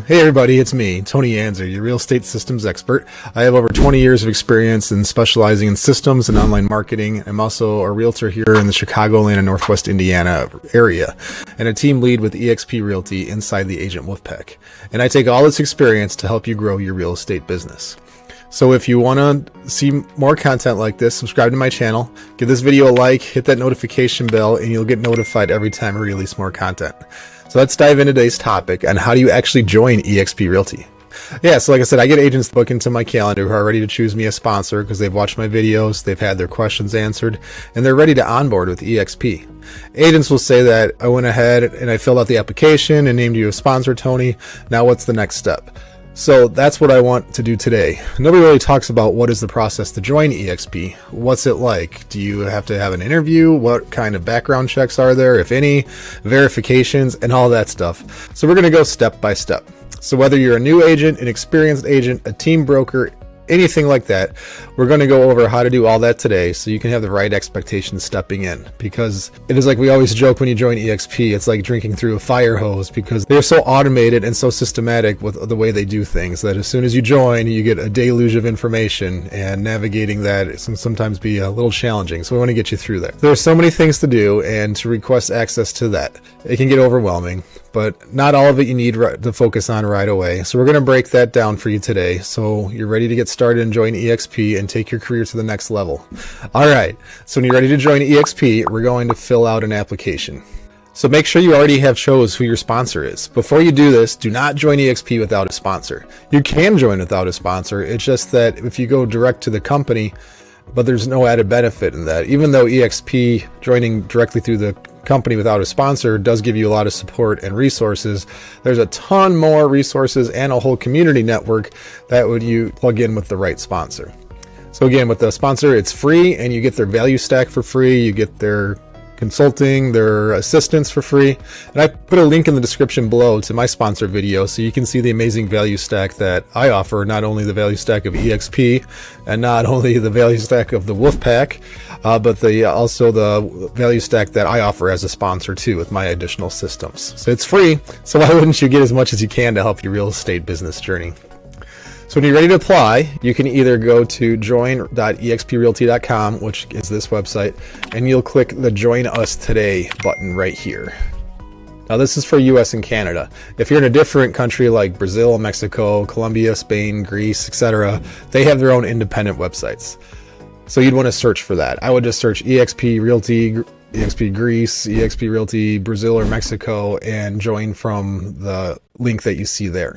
Hey everybody, it's me, Tony Anczer, your real estate systems expert. I have over 20 years of experience in specializing in systems and online marketing. I'm also a realtor here in the Chicagoland and Northwest Indiana area, and a team lead with eXp Realty inside the Agent Wolfpack. And I take all this experience to help you grow your real estate business. So if you want to see more content like this, subscribe to my channel, give this video a like, hit that notification bell, and you'll get notified every time I release more content. So let's dive into today's topic on how do you actually join eXp Realty. Yeah, so like I said, I get agents to book into my calendar who are ready to choose me as sponsor because they've watched my videos, they've had their questions answered, and they're ready to onboard with eXp. Agents will say that I went ahead and I filled out the application and named you a sponsor, Tony. Now what's the next step? So that's what I want to do today. Nobody really talks about what is the process to join eXp. What's it like? Do you have to have an interview? What kind of background checks are there, if any, verifications, and all that stuff. So we're going to go step by step. So whether you're a new agent, an experienced agent, a team broker, anything like that, we're going to go over how to do all that today so you can have the right expectations stepping in, because it is like we always joke when you join eXp, it's like drinking through a fire hose because they're so automated and so systematic with the way they do things that as soon as you join, you get a deluge of information, and navigating that can sometimes be a little challenging. So we want to get you through that. There are so many things to do, and to request access to that, it can get overwhelming, but not all of it you need to focus on right away. So we're going to break that down for you today so you're ready to get started and join eXp and take your career to the next level. All right, so when you're ready to join eXp, we're going to fill out an application. So make sure you already have chose who your sponsor is. Before you do this, do not join eXp without a sponsor. You can join without a sponsor. It's just that if you go direct to the company, but there's no added benefit in that. Even though eXp joining directly through the company without a sponsor does give you a lot of support and resources, there's a ton more resources and a whole community network that would you plug in with the right sponsor. So again, with the sponsor, it's free, and you get their value stack for free. You get their consulting, their assistance for free. And I put a link in the description below to my sponsor video so you can see the amazing value stack that I offer, not only the value stack of eXp and not only the value stack of the Wolfpack, but also the value stack that I offer as a sponsor too with my additional systems. So it's free, so why wouldn't you get as much as you can to help your real estate business journey? So when you're ready to apply, you can either go to join.exprealty.com, which is this website, and you'll click the Join Us Today button right here. Now this is for US and Canada. If you're in a different country like Brazil, Mexico, Colombia, Spain, Greece, etc., they have their own independent websites. So you'd want to search for that. I would just search eXp Realty, eXp Greece, eXp Realty Brazil or Mexico, and join from the link that you see there.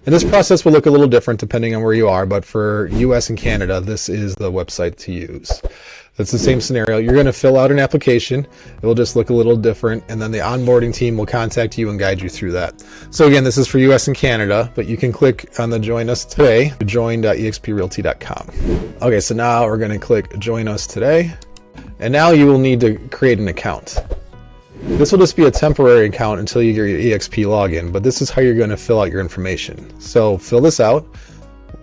And this process will look a little different depending on where you are, but for US and Canada, this is the website to use. It's the same scenario. You're going to fill out an application. It will just look a little different, and then the onboarding team will contact you and guide you through that. So again, this is for US and Canada, but you can click on the Join Us Today, join.exprealty.com. Okay, so now we're going to click Join Us Today, and now you will need to create an account. This will just be a temporary account until you get your eXp login, but this is how you're going to fill out your information. So fill this out.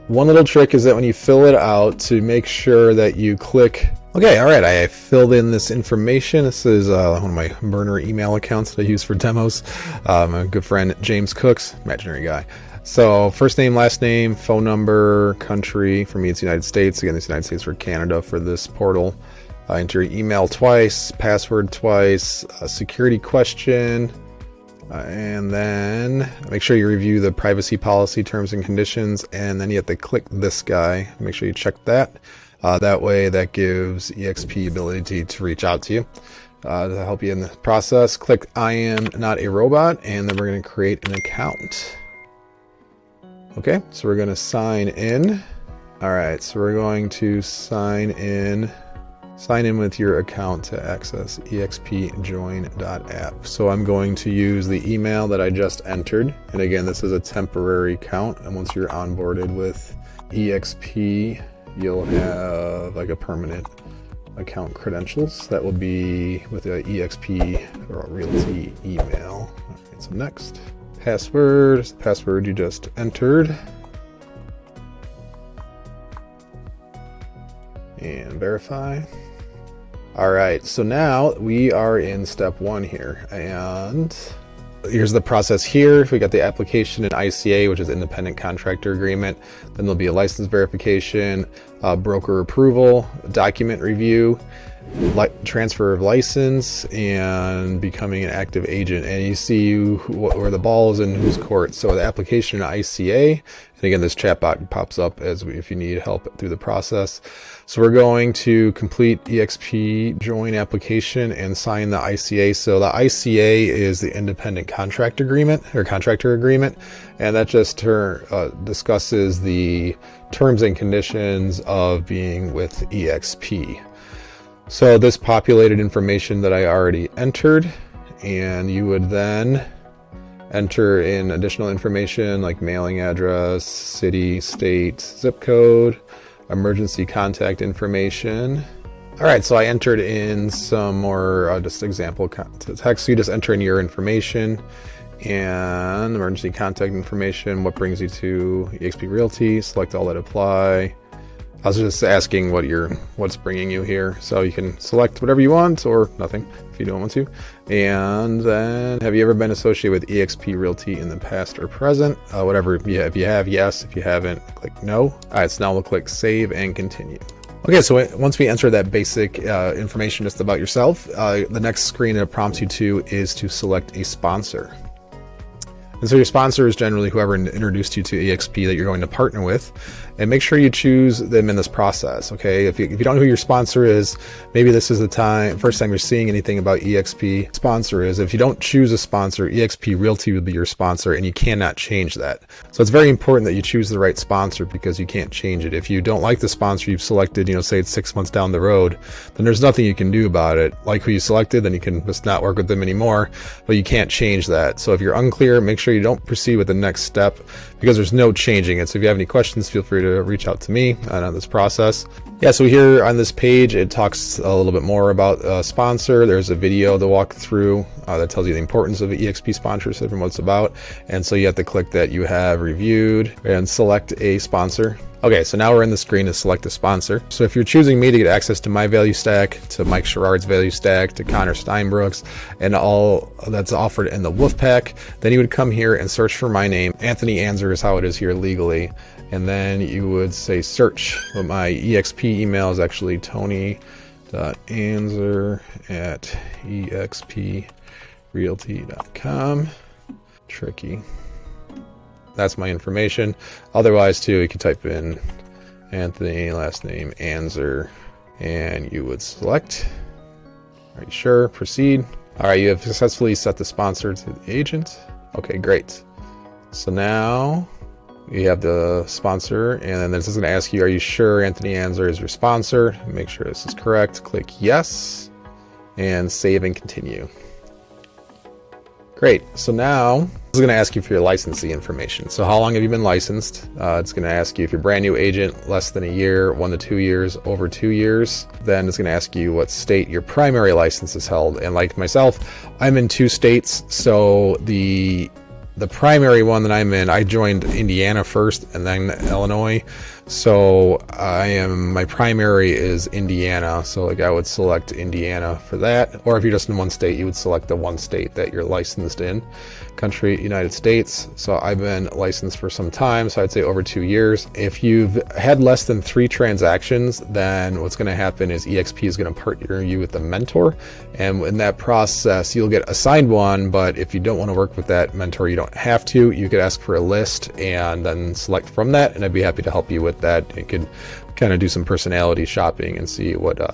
One little trick is that when you fill it out, to make sure that you click, okay, all right, I filled in this information. This is one of my burner email accounts that I use for demos. My good friend James Cooks, imaginary guy. So first name, last name, phone number, country. For me, it's United States. Again, it's United States for Canada for this portal. Enter your email twice, password twice, a security question, and then make sure you review the privacy policy terms and conditions, and then you have to click this guy. Make sure you check that. That way that gives eXp ability to reach out to you to help you in the process. Click I am not a robot, and then we're going to create an account. Okay, so we're going to sign in. All right, so we're going to sign in with your account to access expjoin.app. So I'm going to use the email that I just entered. And again, this is a temporary account. And once you're onboarded with eXp, you'll have like a permanent account credentials. That will be with the eXp or Realty email. All right, so next. Password is the password you just entered. And verify. All right, so now we are in step one here, and here's the process here. We got the application and ICA, which is independent contractor agreement. Then there'll be a license verification, broker approval, document review, transfer of license, and becoming an active agent. And you see where the ball is in whose court. So the application and ICA, and again, this chat box pops up if you need help through the process. So we're going to complete eXp join application and sign the ICA. So the ICA is the independent contract agreement or contractor agreement, and that just discusses the terms and conditions of being with eXp. So this populated information that I already entered, and you would then enter in additional information like mailing address, city, state, zip code, emergency contact information. All right, so I entered in some more just example text. So you just enter in your information and emergency contact information, what brings you to eXp Realty, select all that apply. I was just asking what's bringing you here. So you can select whatever you want or nothing if you don't want to. And then, have you ever been associated with eXp Realty in the past or present? Whatever, yeah, if you have, yes. If you haven't, click no. All right, so now we'll click save and continue. Okay, so once we enter that basic information just about yourself, the next screen it prompts you to is to select a sponsor. And so your sponsor is generally whoever introduced you to eXp that you're going to partner with, and make sure you choose them in this process. Okay, if you don't know who your sponsor is, maybe this is the first time you're seeing anything about eXp. Sponsor is, if you don't choose a sponsor, eXp Realty will be your sponsor, and you cannot change that. So it's very important that you choose the right sponsor because you can't change it. If you don't like the sponsor you've selected, say it's 6 months down the road, then there's nothing you can do about it. Like who you selected, then you can just not work with them anymore, but you can't change that. So if you're unclear, make sure you don't proceed with the next step because there's no changing it. So if you have any questions, feel free to reach out to me on this process. Yeah, so here on this page, it talks a little bit more about sponsor. There's a video to walk through that tells you the importance of the eXp sponsorship and what it's about. And so you have to click that you have reviewed and select a sponsor. Okay, so now we're in the screen to select a sponsor. So if you're choosing me to get access to my value stack, to Mike Sherrard's value stack, to Connor Steinbrook's, and all that's offered in the Wolf Pack, then you would come here and search for my name. Anthony Anczer is how it is here legally. And then you would say search. But my eXp email is actually tony.anczer@exprealty.com. Tricky. That's my information. Otherwise, too, you can type in Anthony, last name Anczer, and you would select. Are you sure? Proceed. All right, you have successfully set the sponsor to the agent. Okay, great. So now you have the sponsor, and then this is going to ask you, are you sure Anthony Anczer is your sponsor? Make sure this is correct. Click yes, and save and continue. Great. So now this is going to ask you for your licensing information. So how long have you been licensed? It's going to ask you if you're a brand new agent, less than a year, 1 to 2 years, over 2 years. Then it's going to ask you what state your primary license is held. And like myself, I'm in 2 states. So the primary one that I'm in, I joined Indiana first and then Illinois. So my primary is Indiana. So like I would select Indiana for that. Or if you're just in one state, you would select the one state that you're licensed in. Country, United States. So I've been licensed for some time. So I'd say over 2 years. If you've had less than 3 transactions, then what's going to happen is eXp is going to partner you with a mentor. And in that process, you'll get assigned one. But if you don't want to work with that mentor, you don't have to. You could ask for a list and then select from that. And I'd be happy to help you with that. You could kind of do some personality shopping and see what a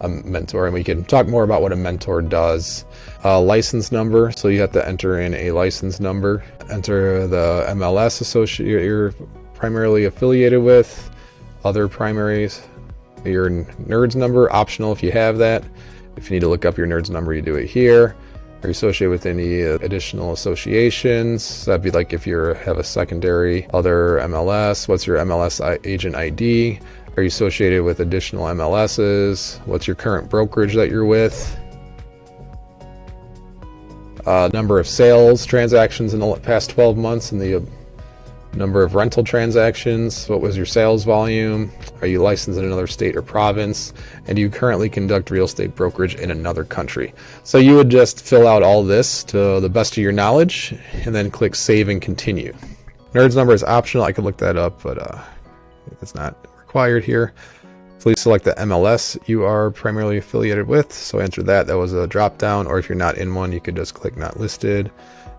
mentor, and we can talk more about what a mentor does. License number, so you have to enter in a license number, enter the MLS associate you're primarily affiliated with, other primaries, your NERDS number, optional if you have that. If you need to look up your NERDS number, you do it here. Are you associated with any additional associations? That'd be like if you have a secondary other MLS. What's your MLS agent ID? Are you associated with additional MLSs? What's your current brokerage that you're with? Number of sales transactions in the past 12 months in the number of rental transactions, what was your sales volume, are you licensed in another state or province, and do you currently conduct real estate brokerage in another country. So you would just fill out all this to the best of your knowledge and then click save and continue. NERD's number is optional. I could look that up, but it's not required here. Please select the MLS you are primarily affiliated with. So enter that. That was a drop down, or if you're not in one, you could just click not listed.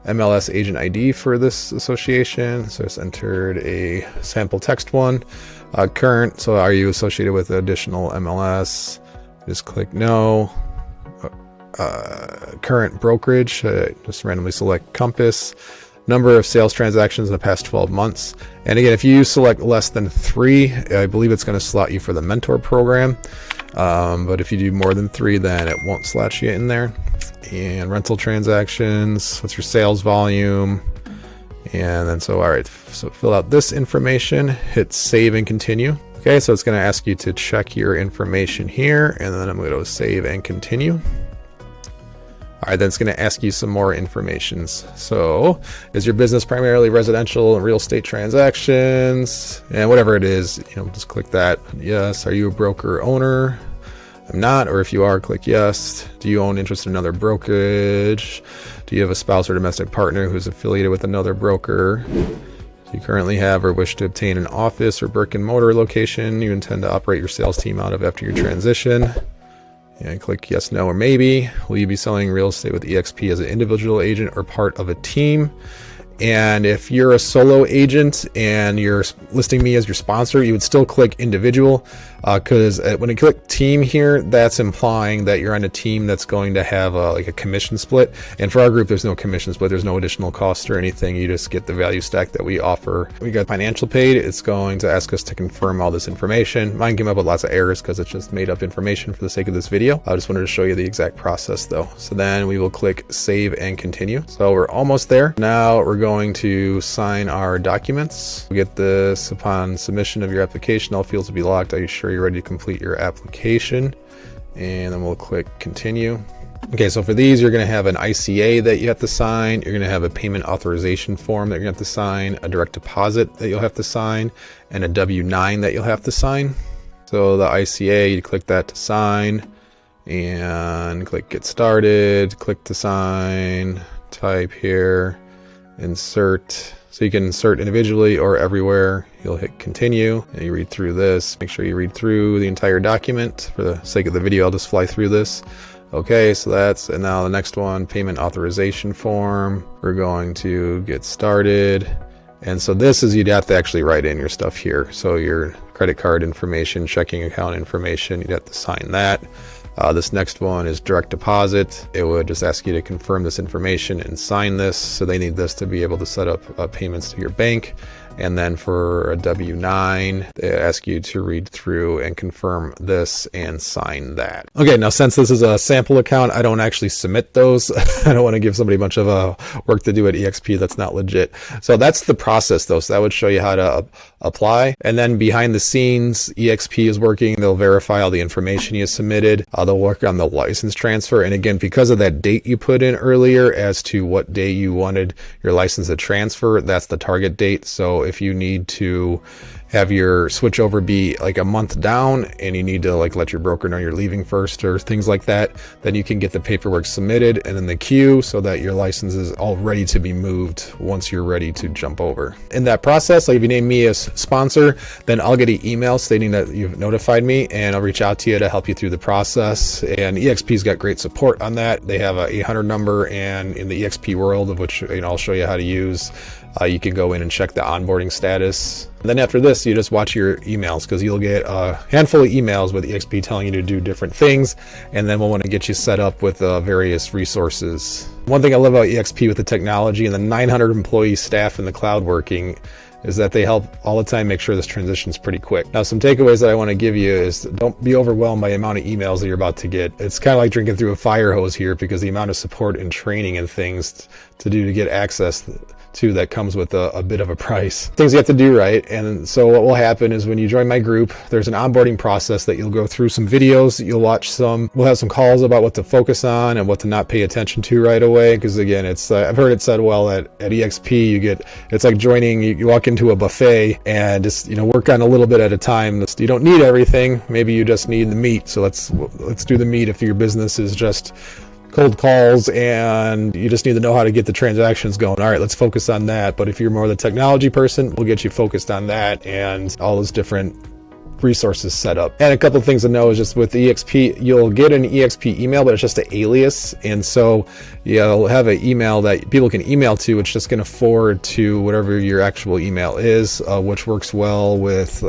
MLS agent ID for this association. So it's entered a sample text one. Current, so are you associated with additional MLS? Just click no. Current brokerage, just randomly select Compass. Number of sales transactions in the past 12 months. And again, if you select less than 3, I believe it's going to slot you for the mentor program. But if you do more than 3, then it won't slot you in there. And rental transactions, what's your sales volume? And then all right, so fill out this information, hit save and continue. Okay, so it's going to ask you to check your information here, and then I'm going to save and continue. All right, then it's going to ask you some more information. So is your business primarily residential and real estate transactions? And whatever it is, just click that. Yes. Are you a broker owner? I'm not. Or if you are, click yes. Do you own interest in another brokerage? Do you have a spouse or domestic partner who's affiliated with another broker? Do you currently have or wish to obtain an office or brick and mortar location you intend to operate your sales team out of after your transition? And click yes, no, or maybe. Will you be selling real estate with eXp as an individual agent or part of a team? And if you're a solo agent and you're listing me as your sponsor, you would still click individual, because when you click team here, that's implying that you're on a team that's going to have like a commission split. And for our group, there's no commission split. There's no additional cost or anything. You just get the value stack that we offer. We got financial paid. It's going to ask us to confirm all this information. Mine came up with lots of errors because it's just made up information for the sake of this video. I just wanted to show you the exact process though. So then we will click save and continue. So we're almost there. Now we're going to sign our documents. We'll get this upon submission of your application. All fields will be locked. Are you sure you're ready to complete your application? And then we'll click continue. Okay, so for these, you're going to have an ICA that you have to sign. You're going to have a payment authorization form that you're going to have to sign, a direct deposit that you'll have to sign, and a W-9 that you'll have to sign. So the ICA, you click that to sign and click get started, click to sign, type here, insert. So you can insert individually or everywhere. You'll hit continue and you read through this. Make sure you read through the entire document. For the sake of the video, I'll just fly through this. Okay, so and now the next one, payment authorization form. We're going to get started. And so this is, you'd have to actually write in your stuff here. So your credit card information, checking account information, you'd have to sign that. This next one is direct deposit. It would just ask you to confirm this information and sign this. So they need this to be able to set up payments to your bank. And then for a W-9, they ask you to read through and confirm this and sign that. Okay, now since this is a sample account, I don't actually submit those. I don't want to give somebody a bunch of work to do at eXp that's not legit. So that's the process though. So that would show you how to apply. And then behind the scenes, eXp is working. They'll verify all the information you submitted. They'll work on the license transfer. And again, because of that date you put in earlier as to what day you wanted your license to transfer, that's the target date. So if you need to have your switch over be like a month down and you need to like let your broker know you're leaving first or things like that, then you can get the paperwork submitted and in the queue so that your license is all ready to be moved once you're ready to jump over. In that process, like if you name me as sponsor, then I'll get an email stating that you've notified me and I'll reach out to you to help you through the process. And eXp's got great support on that. They have a 800 number, and in the eXp world, of which I'll show you how to use, you can go in and check the onboarding status. And then after this, you just watch your emails, because you'll get a handful of emails with eXp telling you to do different things. And then we'll want to get you set up with various resources. One thing I love about eXp with the technology and the 900 employee staff in the cloud working is that they help all the time make sure this transition is pretty quick. Now, some takeaways that I want to give you is don't be overwhelmed by the amount of emails that you're about to get. It's kind of like drinking through a fire hose here, because the amount of support and training and things to do to get access too that comes with a bit of a price. Things you have to do right. And so what will happen is when you join my group, there's an onboarding process that you'll go through some videos, you'll watch some, we'll have some calls about what to focus on and what to not pay attention to right away. Because again, it's I've heard it said well at eXp, it's like joining, you walk into a buffet and just, work on a little bit at a time. You don't need everything. Maybe you just need the meat. So let's do the meat if your business is just cold calls and you just need to know how to get the transactions going. All right, let's focus on that. But if you're more the technology person, we'll get you focused on that and all those different resources set up. And a couple of things to know is just with eXp, you'll get an eXp email, but it's just an alias. And so you'll have an email that people can email to. It's just going to forward to whatever your actual email is, which works well with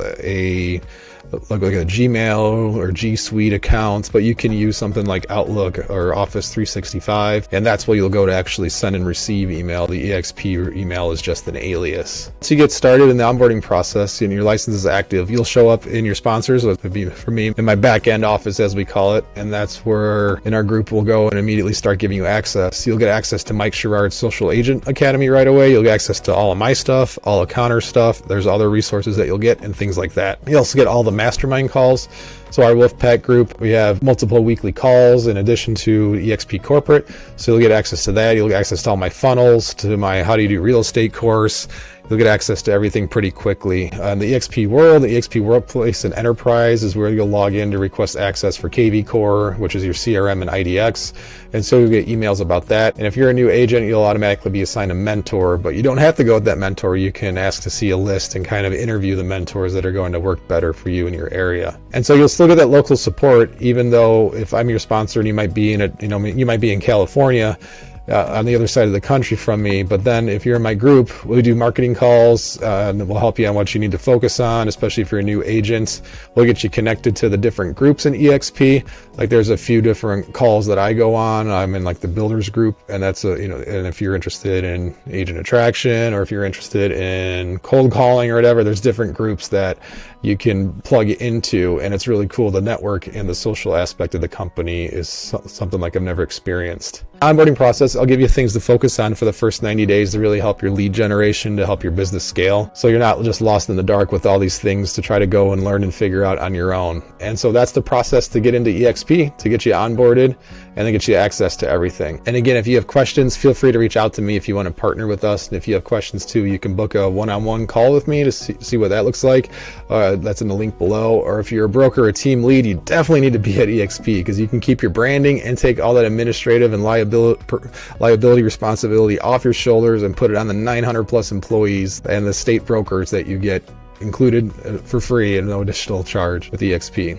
like a Gmail or G Suite accounts, but you can use something like Outlook or Office 365, and that's where you'll go to actually send and receive email. The eXp email is just an alias. So you get started in the onboarding process and your license is active. You'll show up in your sponsors, which would be for me, in my back end office as we call it, and that's where in our group we'll go and immediately start giving you access. You'll get access to Mike Sherrard's Social Agent Academy right away. You'll get access to all of my stuff, all of Connor's stuff. There's other resources that you'll get and things like that. You also get all the Mastermind Calls. So our Wolfpack group, we have multiple weekly calls in addition to eXp Corporate. So you'll get access to that. You'll get access to all my funnels, to my How Do You Do Real Estate course. You'll get access to everything pretty quickly. The eXp World, the eXp Workplace and Enterprise is where you'll log in to request access for kvCORE, which is your CRM and IDX. And so you'll get emails about that. And if you're a new agent, you'll automatically be assigned a mentor, but you don't have to go with that mentor. You can ask to see a list and kind of interview the mentors that are going to work better for you in your area. And so you'll still get that local support, even though if I'm your sponsor and you might be you might be in California, on the other side of the country from me. But then if you're in my group, we do marketing calls and we'll help you on what you need to focus on, especially if you're a new agent. We'll get you connected to the different groups in eXp. Like there's a few different calls that I go on. I'm in like the builders group, and that's and if you're interested in agent attraction or if you're interested in cold calling or whatever, there's different groups that you can plug into, and it's really cool. The network and the social aspect of the company is something like I've never experienced. Onboarding process, I'll give you things to focus on for the first 90 days to really help your lead generation, to help your business scale. So you're not just lost in the dark with all these things to try to go and learn and figure out on your own. And so that's the process to get into eXp, to get you onboarded and then get you access to everything. And again, if you have questions, feel free to reach out to me if you want to partner with us. And if you have questions too, you can book a one-on-one call with me to see what that looks like. That's in the link below. Or if you're a broker or team lead, you definitely need to be at eXp because you can keep your branding and take all that administrative and liability responsibility off your shoulders and put it on the 900 plus employees and the state brokers that you get included for free and no additional charge with eXp.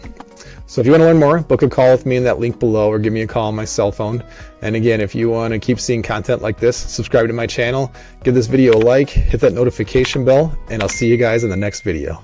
So if you want to learn more, book a call with me in that link below or give me a call on my cell phone. And again, if you want to keep seeing content like this, subscribe to my channel, give this video a like, hit that notification bell, and I'll see you guys in the next video.